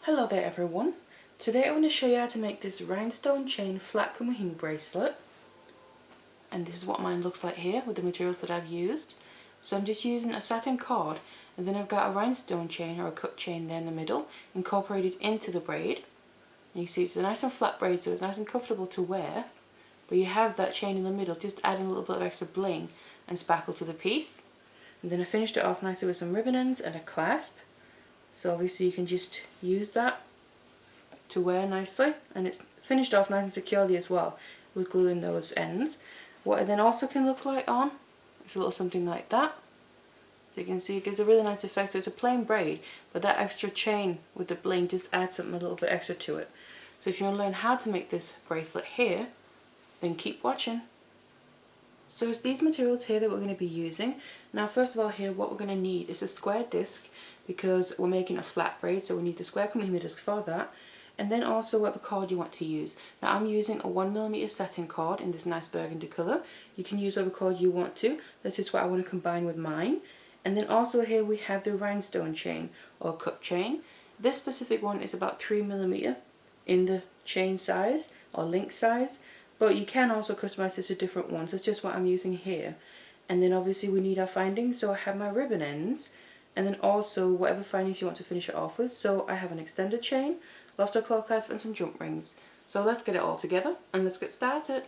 Hello there everyone. Today I'm going to show you how to make this rhinestone chain flat Kumihimo bracelet. And this is what mine looks like here with the materials that I've used. So I'm just using a satin cord, and then I've got a rhinestone chain or a cut chain there in the middle incorporated into the braid. And you see it's a nice and flat braid, so it's nice and comfortable to wear. But you have that chain in the middle, just adding a little bit of extra bling and sparkle to the piece. And then I finished it off nicely with some ribbon ends and a clasp. So obviously you can just use that to wear nicely, and it's finished off nice and securely as well with glue in those ends. What it then also can look like on is a little something like that. So you can see it gives a really nice effect. So it's a plain braid, but that extra chain with the bling just adds something a little bit extra to it. So if you want to learn how to make this bracelet here, then keep watching. So it's these materials here that we're going to be using. Now first of all here, what we're going to need is a square disc, because we're making a flat braid, so we need the square Kumihimo disc for that. And then also whatever cord you want to use. Now I'm using a 1mm satin cord in this nice burgundy colour. You can use whatever cord you want to. This is what I want to combine with mine. And then also here we have the rhinestone chain or cut chain. This specific one is about 3mm in the chain size or link size. But you can also customize this to different ones. That's just what I'm using here. And then obviously we need our findings, so I have my ribbon ends. And then also whatever findings you want to finish it off with. So I have an extended chain, lobster claw clasp and some jump rings. So let's get it all together and let's get started.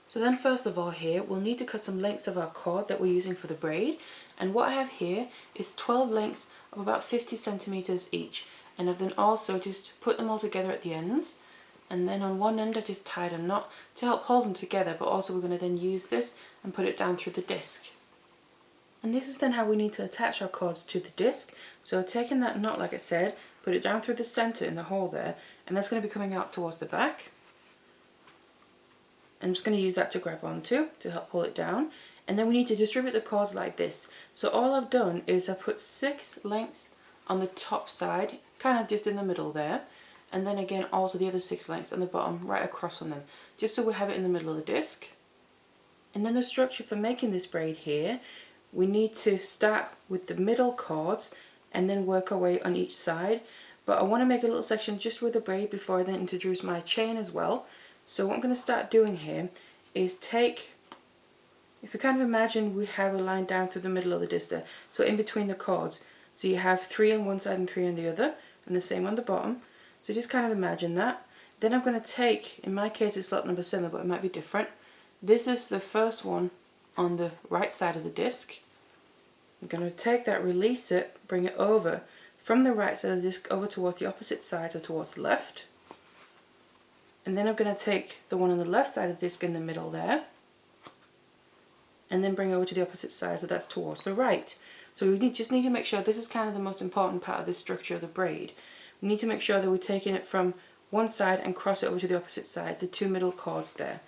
So then first of all here, we'll need to cut some lengths of our cord that we're using for the braid. And what I have here is 12 lengths of about 50 centimeters each. And I've then also just put them all together at the ends. And then on one end I just tied a knot to help hold them together, but also we're going to then use this and put it down through the disc. And this is then how we need to attach our cords to the disc. So taking that knot, like I said, put it down through the centre in the hole there, and that's going to be coming out towards the back. I'm just going to use that to grab onto to help pull it down. And then we need to distribute the cords like this. So all I've done is I put 6 lengths on the top side, kind of just in the middle there. And then again also the other 6 lengths on the bottom right across on them, just so we have it in the middle of the disc. And then the structure for making this braid here, we need to start with the middle cords and then work our way on each side. But I want to make a little section just with the braid before I then introduce my chain as well. So what I'm going to start doing here is take, if you kind of imagine we have a line down through the middle of the disc there, so in between the cords. So you have 3 on one side and 3 on the other, and the same on the bottom. So just kind of imagine that. Then I'm going to take, in my case it's slot number 7, but it might be different. This is the first one on the right side of the disc. I'm going to take that, release it, bring it over from the right side of the disc over towards the opposite side, or towards the left. And then I'm going to take the one on the left side of the disc in the middle there, and then bring over to the opposite side, so that's towards the right. So we just need to make sure, this is kind of the most important part of the structure of the braid. We need to make sure that we're taking it from one side and cross it over to the opposite side, the 2 middle cords there.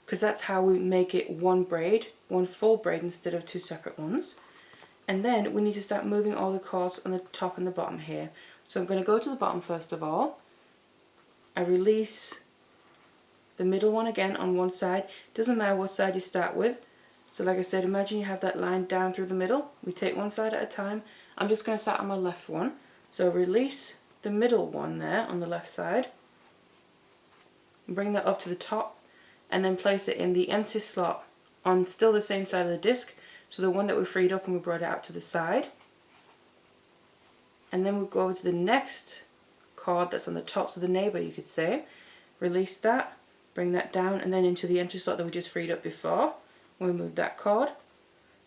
Because that's how we make it one braid, one full braid instead of 2 separate ones. And then we need to start moving all the cords on the top and the bottom here. So I'm going to go to the bottom first of all. I release the middle one again on one side. Doesn't matter what side you start with. So like I said, imagine you have that line down through the middle. We take one side at a time. I'm just going to start on my left one. So release the middle one there on the left side. Bring that up to the top. And then place it in the empty slot on still the same side of the disc, so the one that we freed up and we brought it out to the side. And then we'll go over to the next cord that's on the top, so the neighbour you could say. Release that, bring that down, and then into the empty slot that we just freed up before. We'll move that cord,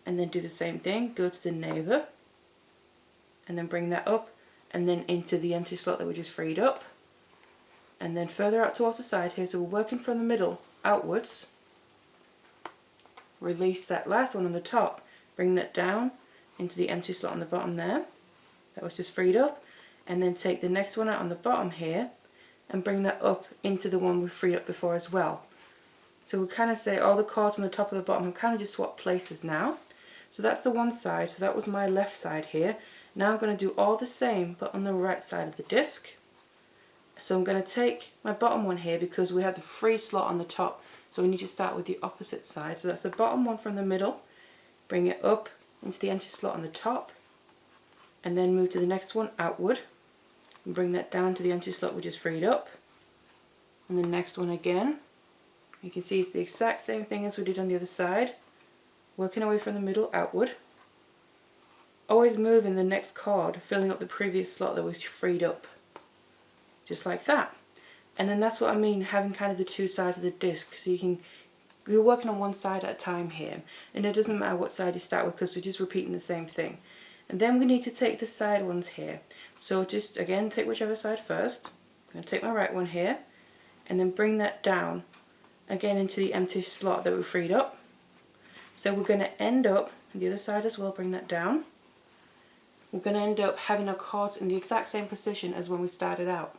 and then do the same thing, go to the neighbour, and then bring that up, and then into the empty slot that we just freed up. And then further out towards the side here, so we're working from the middle outwards. Release that last one on the top, bring that down into the empty slot on the bottom there, that was just freed up, and then take the next one out on the bottom here and bring that up into the one we freed up before as well. So we kind of say all the cords on the top and the bottom have kind of just swapped places now. So that's the one side, so that was my left side here. Now I'm going to do all the same but on the right side of the disc. So I'm going to take my bottom one here because we have the free slot on the top, so we need to start with the opposite side. So that's the bottom one from the middle, bring it up into the empty slot on the top, and then move to the next one outward. and bring that down to the empty slot we just freed up. And the next one again. You can see it's the exact same thing as we did on the other side, working away from the middle outward. Always moving the next card, filling up the previous slot that was freed up. Just like that. And then that's what I mean, having kind of the two sides of the disc, so you're working on one side at a time here, and it doesn't matter what side you start with because we're just repeating the same thing. And then we need to take the side ones here. So just again, take whichever side first. I'm going to take my right one here, and then bring that down again into the empty slot that we freed up. So we're going to end up, on the other side as well, bring that down. We're going to end up having our cards in the exact same position as when we started out.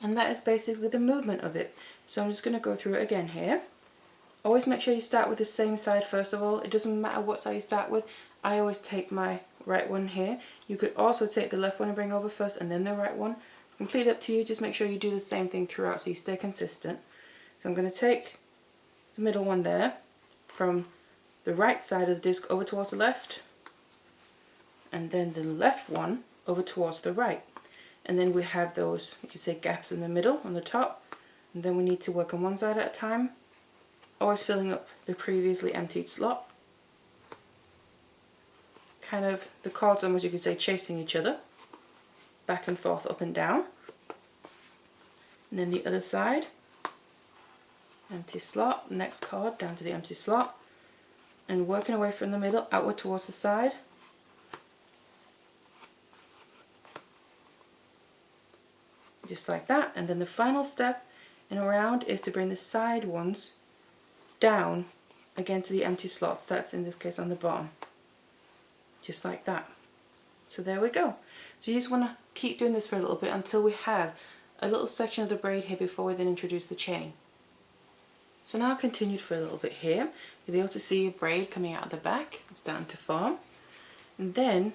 And that is basically the movement of it. So I'm just going to go through it again here. Always make sure you start with the same side first of all. It doesn't matter what side you start with. I always take my right one here. You could also take the left one and bring over first and then the right one. It's completely up to you. Just make sure you do the same thing throughout so you stay consistent. So I'm going to take the middle one there from the right side of the disc over towards the left, and then the left one over towards the right. And then we have those, you could say, gaps in the middle on the top, and then we need to work on one side at a time, always filling up the previously emptied slot. Kind of the cards almost, you could say, chasing each other, back and forth, up and down. And then the other side, empty slot, next card down to the empty slot, and working away from the middle outward towards the side. Just like that. And then the final step in a round is to bring the side ones down again to the empty slots. That's in this case on the bottom. Just like that. So there we go. So you just want to keep doing this for a little bit until we have a little section of the braid here before we then introduce the chain. So now I've continued for a little bit here. You'll be able to see a braid coming out of the back. It's starting to form. And then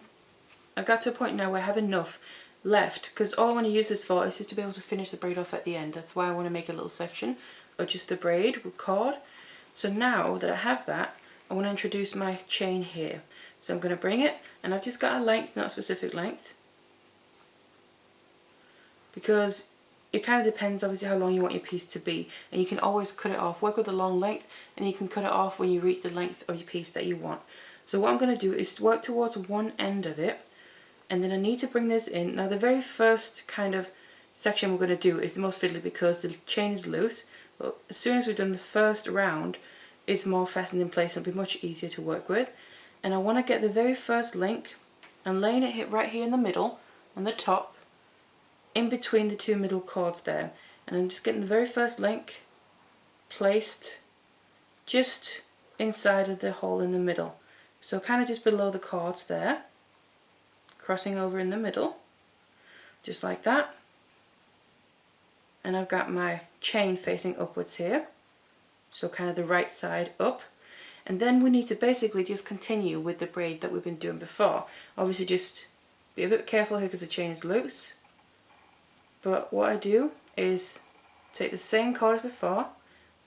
I've got to a point now where I have enough left, because all I want to use this for is just to be able to finish the braid off at the end. That's why I want to make a little section of just the braid with cord. So now that I have that, I want to introduce my chain here. So I'm going to bring it, and I've just got a length, not a specific length, because it kind of depends obviously how long you want your piece to be, and you can always cut it off. Work with a long length, and you can cut it off when you reach the length of your piece that you want. So what I'm going to do is work towards one end of it, and then I need to bring this in. Now the very first kind of section we're going to do is the most fiddly because the chain is loose, but as soon as we've done the first round, it's more fastened in place and it'll be much easier to work with. And I want to get the very first link and laying it right here in the middle, on the top, in between the two middle cords there. And I'm just getting the very first link placed just inside of the hole in the middle. So kind of just below the cords there, crossing over in the middle, just like that. And I've got my chain facing upwards here, so kind of the right side up. And then we need to basically just continue with the braid that we've been doing before. Obviously just be a bit careful here because the chain is loose. But what I do is take the same cord as before,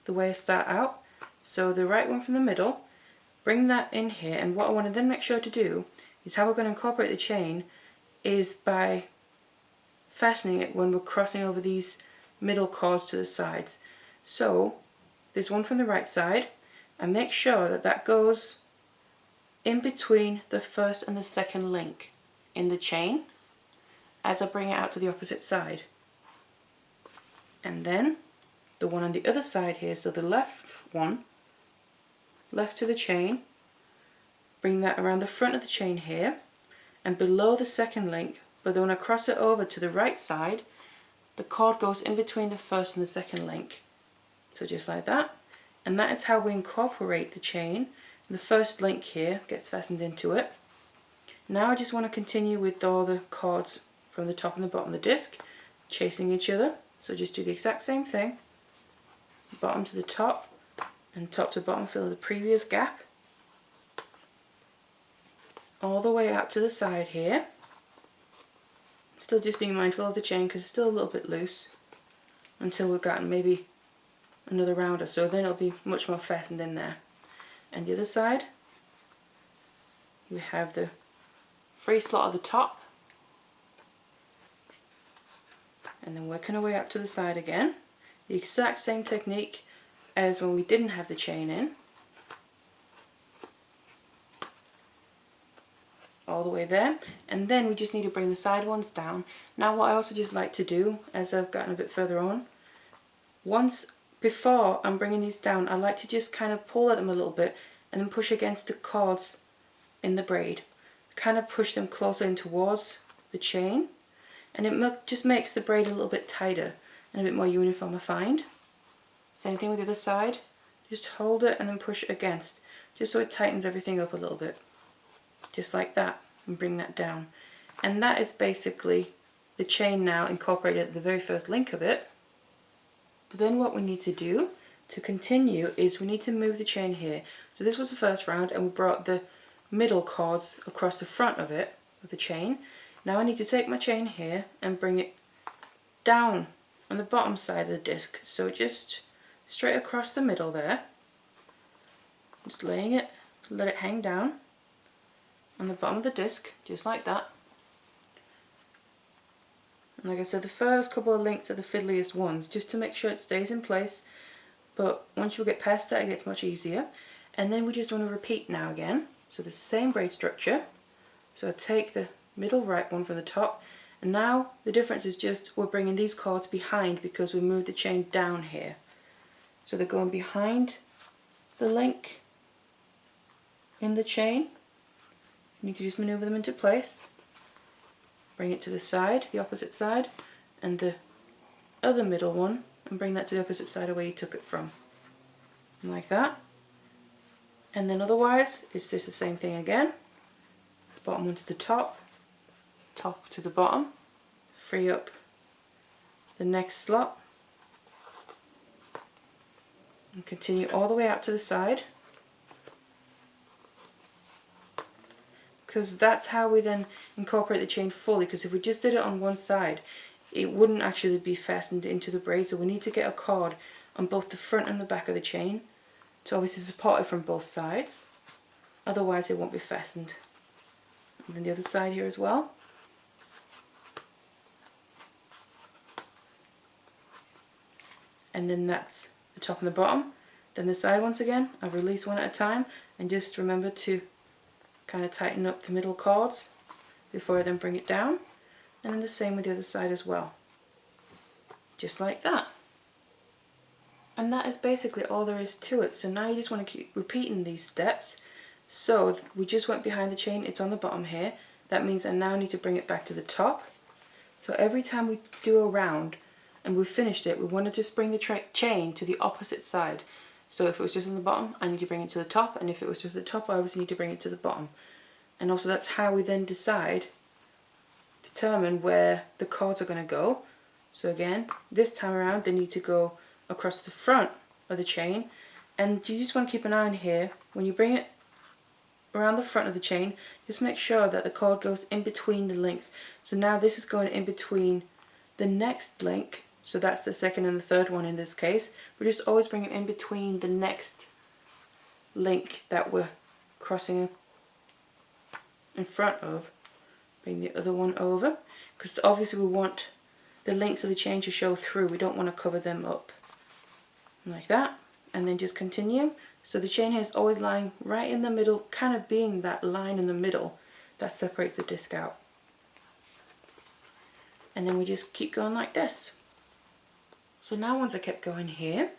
the way I start out. So the right one from the middle, bring that in here, and what I want to then make sure to do is how we're going to incorporate the chain is by fastening it when we're crossing over these middle cords to the sides. So there's one from the right side, and make sure that that goes in between the first and the second link in the chain as I bring it out to the opposite side. And then the one on the other side here, so the left one, left to the chain, bring that around the front of the chain here and below the second link, but then when I cross it over to the right side, the cord goes in between the first and the second link. So just like that. And that is how we incorporate the chain. The first link here gets fastened into it. Now I just want to continue with all the cords from the top and the bottom of the disc, chasing each other. So just do the exact same thing. Bottom to the top and top to bottom, fill the previous gap. All the way out to the side here. Still just being mindful of the chain because it's still a little bit loose until we've gotten maybe another round or so, then it'll be much more fastened in there. And the other side, we have the free slot at the top, and then working our way out to the side again. The exact same technique as when we didn't have the chain in. All the way there, and then we just need to bring the side ones down. Now what I also just like to do, as I've gotten a bit further on, before I'm bringing these down, I like to just kind of pull at them a little bit and then push against the cords in the braid. Kind of push them closer in towards the chain, and it just makes the braid a little bit tighter and a bit more uniform, I find. Same thing with the other side. Just hold it and then push against, just so it tightens everything up a little bit. Just like that, and bring that down. And that is basically the chain now incorporated at the very first link of it. But then what we need to do to continue is we need to move the chain here. So this was the first round, and we brought the middle cords across the front of it, with the chain. Now I need to take my chain here and bring it down on the bottom side of the disc. So just straight across the middle there. Just laying it, let it hang down on the bottom of the disc, just like that. And like I said, the first couple of links are the fiddliest ones, just to make sure it stays in place, but once you get past that it gets much easier. And then we just want to repeat now again, so the same braid structure. So I take the middle right one from the top, and now the difference is just we're bringing these cords behind because we moved the chain down here. So they're going behind the link in the chain. You can just maneuver them into place, bring it to the side, the opposite side, and the other middle one, and bring that to the opposite side of where you took it from. And like that. And then otherwise, it's just the same thing again. Bottom one to the top, top to the bottom, free up the next slot, and continue all the way out to the side. Because that's how we then incorporate the chain fully, because if we just did it on one side it wouldn't actually be fastened into the braid, so we need to get a cord on both the front and the back of the chain to obviously support it from both sides, otherwise it won't be fastened. And then the other side here as well. And then that's the top and the bottom. Then the side once again, I release one at a time, and just remember to kind of tighten up the middle cords before I then bring it down, and then the same with the other side as well, just like that. And that is basically all there is to it. So now you just want to keep repeating these steps. So we just went behind the chain, it's on the bottom here. That means I now need to bring it back to the top. So every time we do a round and we've finished it, we want to just bring the chain to the opposite side. So if it was just on the bottom, I need to bring it to the top, and if it was just the top, I obviously need to bring it to the bottom. And also that's how we then determine where the cords are going to go. So again, this time around they need to go across the front of the chain, and you just want to keep an eye on here. When you bring it around the front of the chain, just make sure that the cord goes in between the links. So now this is going in between the next link, so that's the second and the third one in this case. We're just always bringing it in between the next link that we're crossing in front of. Bring the other one over, because obviously we want the links of the chain to show through, we don't want to cover them up. Like that, and then just continue. So the chain here is always lying right in the middle, kind of being that line in the middle that separates the disc out. And then we just keep going like this. So now once I kept going here,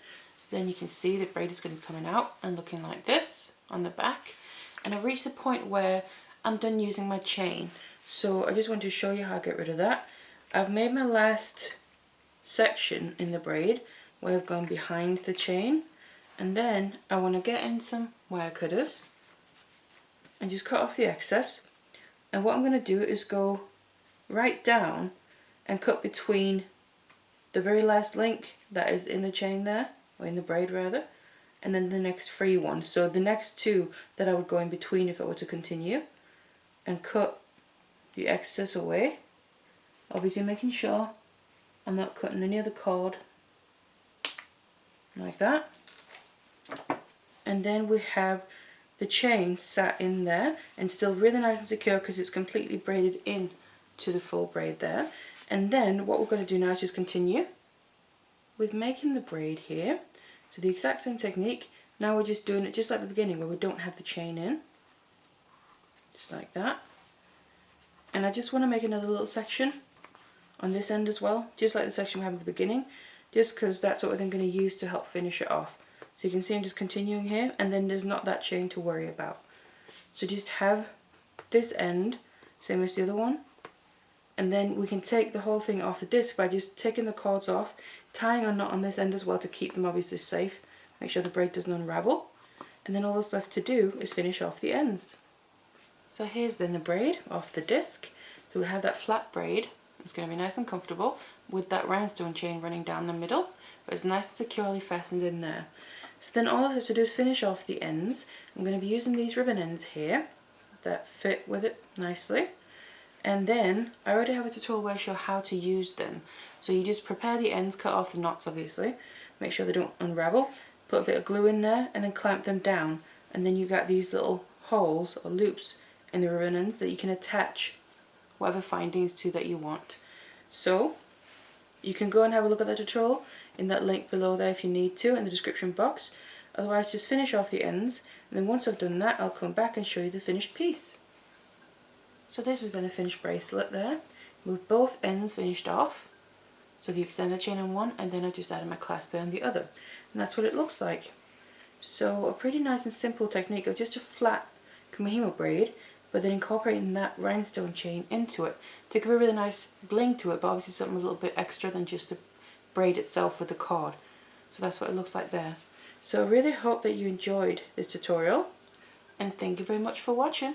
then you can see the braid is going to be coming out and looking like this on the back. And I've reached the point where I'm done using my chain. So I just want to show you how I get rid of that. I've made my last section in the braid where I've gone behind the chain, and then I want to get in some wire cutters and just cut off the excess. And what I'm going to do is go right down and cut between the very last link that is in the chain there, or in the braid rather, and then the next free one. So the next two that I would go in between if I were to continue, and cut the excess away, obviously making sure I'm not cutting any other cord, like that. And then we have the chain sat in there and still really nice and secure because it's completely braided in to the full braid there. And then what we're going to do now is just continue with making the braid here. So the exact same technique. Now we're just doing it just like the beginning where we don't have the chain in. Just like that. And I just want to make another little section on this end as well, just like the section we have at the beginning, just because that's what we're then going to use to help finish it off. So you can see I'm just continuing here, and then there's not that chain to worry about. So just have this end, same as the other one, and then we can take the whole thing off the disc by just taking the cords off, tying a knot on this end as well to keep them obviously safe, make sure the braid doesn't unravel, and then all that's left to do is finish off the ends. So here's then the braid off the disc. So we have that flat braid. It's going to be nice and comfortable with that rhinestone chain running down the middle, but it's nice and securely fastened in there. So then all I have to do is finish off the ends. I'm going to be using these ribbon ends here that fit with it nicely. And then I already have a tutorial where I show how to use them. So you just prepare the ends, cut off the knots obviously, make sure they don't unravel, put a bit of glue in there and then clamp them down. And then you got these little holes or loops in the ribbon ends that you can attach whatever findings to that you want. So you can go and have a look at that tutorial in that link below there if you need to, in the description box. Otherwise just finish off the ends, and then once I've done that I'll come back and show you the finished piece. So this is then a finished bracelet there, with both ends finished off. So the extended chain on one, and then I just added my clasp there on the other, and that's what it looks like. So a pretty nice and simple technique of just a flat Kumihimo braid, but then incorporating that rhinestone chain into it to give a really nice bling to it, but obviously something a little bit extra than just the braid itself with the cord. So that's what it looks like there. So I really hope that you enjoyed this tutorial, and thank you very much for watching.